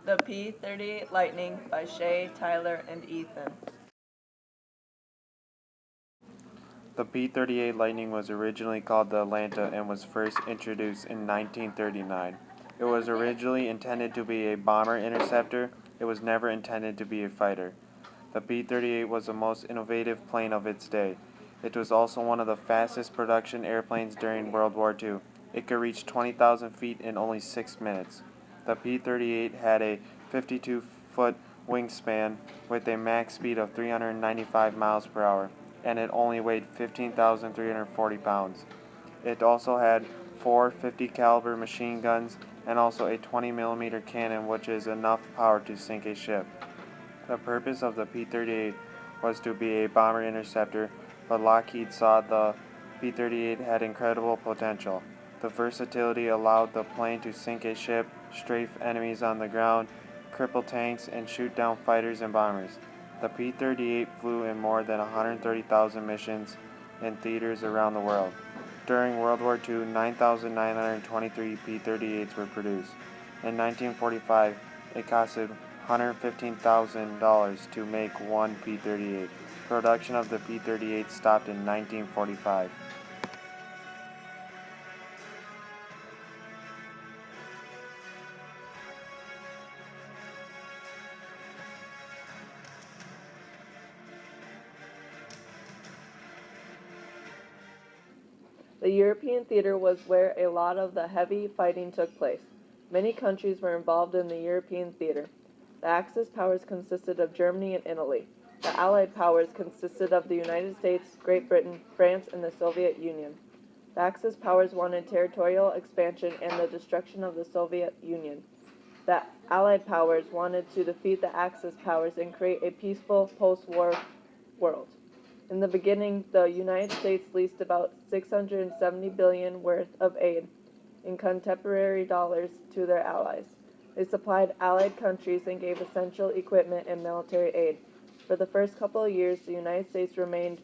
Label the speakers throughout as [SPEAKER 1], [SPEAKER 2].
[SPEAKER 1] The P38 Lightning by Shay, Tyler, and Ethan.
[SPEAKER 2] The P38 Lightning was originally called the Atlanta and was first introduced in 1939. It was originally intended to be a bomber interceptor. It was never intended to be a fighter. The P-38 was the most innovative plane of its day. It was also one of the fastest production airplanes during World War II. It could reach 20,000 feet in only 6 minutes. The P-38 had a 52-foot wingspan with a max speed of 395 miles per hour, and it only weighed 15,340 pounds. It also had 4 50 caliber machine guns and also a 20 millimeter cannon, which is enough power to sink a ship. The purpose of the P-38 was to be a bomber interceptor, but Lockheed saw the P-38 had incredible potential. The versatility allowed the plane to sink a ship, strafe enemies on the ground, cripple tanks, and shoot down fighters and bombers. The P-38 flew in more than 130,000 missions in theaters around the world. During World War II, 9,923 P-38s were produced. In 1945, it costed $115,000 to make one P-38. Production of the P-38 stopped in 1945.
[SPEAKER 1] The European theater was where a lot of the heavy fighting took place. Many countries were involved in the European theater. The Axis powers consisted of Germany and Italy. The Allied powers consisted of the United States, Great Britain, France, and the Soviet Union. The Axis powers wanted territorial expansion and the destruction of the Soviet Union. The Allied powers wanted to defeat the Axis powers and create a peaceful post-war world. In the beginning, the United States leased about $670 billion worth of aid in contemporary dollars to their allies. They supplied allied countries and gave essential equipment and military aid. For the first couple of years, the United States remained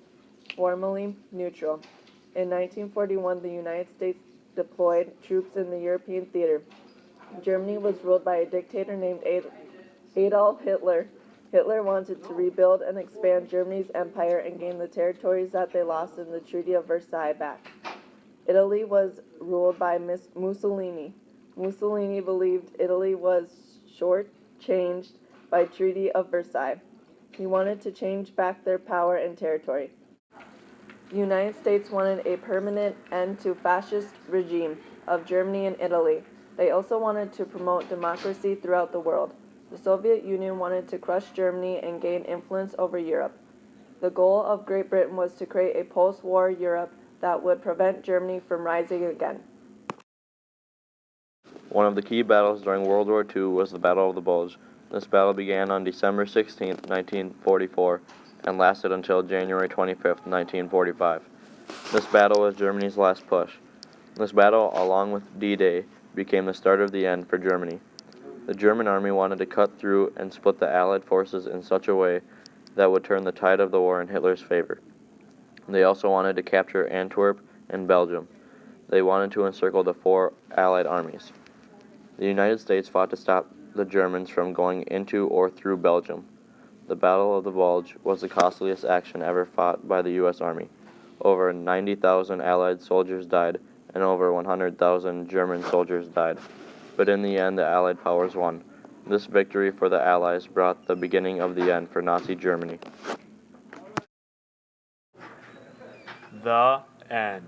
[SPEAKER 1] formally neutral. In 1941, the United States deployed troops in the European theater. Germany was ruled by a dictator named Adolf Hitler. Hitler wanted to rebuild and expand Germany's empire and gain the territories that they lost in the Treaty of Versailles back. Italy was ruled by Mussolini. Mussolini believed Italy was short-changed by Treaty of Versailles. He wanted to change back their power and territory. The United States wanted a permanent end to fascist regime of Germany and Italy. They also wanted to promote democracy throughout the world. The Soviet Union wanted to crush Germany and gain influence over Europe. The goal of Great Britain was to create a post-war Europe that would prevent Germany from rising again.
[SPEAKER 3] One of the key battles during World War II was the Battle of the Bulge. This battle began on December 16, 1944, and lasted until January 25, 1945. This battle was Germany's last push. This battle, along with D-Day, became the start of the end for Germany. The German army wanted to cut through and split the Allied forces in such a way that would turn the tide of the war in Hitler's favor. They also wanted to capture Antwerp and Belgium. They wanted to encircle the 4 Allied armies. The United States fought to stop the Germans from going into or through Belgium. The Battle of the Bulge was the costliest action ever fought by the U.S. Army. Over 90,000 Allied soldiers died, and over 100,000 German soldiers died. But in the end, the Allied powers won. This victory for the Allies brought the beginning of the end for Nazi Germany.
[SPEAKER 4] The end.